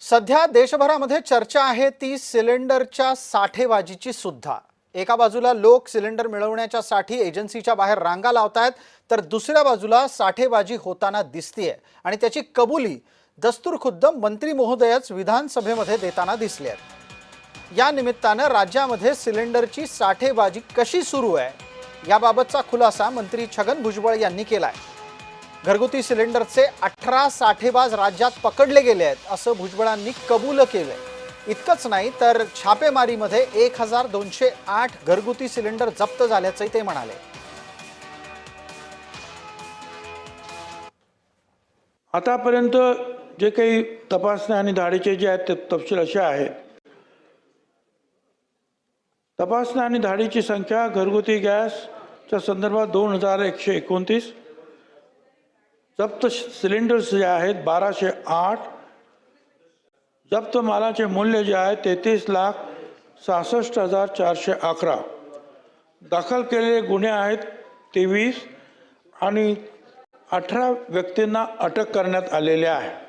सध्या देशभरामध्ये चर्चा आहे ती सिलेंडरच्या साठेबाजीची सुद्धा। एका बाजूला लोक सिलेंडर मिळवण्याच्यासाठी एजन्सीच्या बाहेर रांगा लावतायत, तर दुसऱ्या बाजूला साठेबाजी होताना दिसतेय आणि त्याची कबुली दस्तूरखुद्द मंत्री महोदयच विधानसभेमध्ये देताना दिसले आहेत। या निमित्ताने राज्यामध्ये सिलेंडरची साठेबाजी कशी सुरू आहे याबाबतचा खुलासा मंत्री छगन भुजबळ यांनी केलाय। घरगुती सिलेंडरचे 18 साठेबाज राज्यात पकडले गेले आहेत असं भुजबळांनी कबूल केलंय। इतकंच नाही तर छापेमारीमध्ये 1208 घरगुती सिलेंडर जप्त झाल्याचंही ते म्हणाले। आतापर्यंत जे काही तपासण्या आणि धाडीचे जे आहेत ते तपशील असे आहेत। तपासण्या आणि धाडीची संख्या घरगुती गॅसच्या संदर्भात 2129, जप्त सिलेंडर्स जे आहेत 1208, जप्त मालाचे मूल्य जे आहे 33,66,411, दाखल केलेले गुन्हे आहेत 23 आणि 18 व्यक्तींना अटक करण्यात आलेले आहे।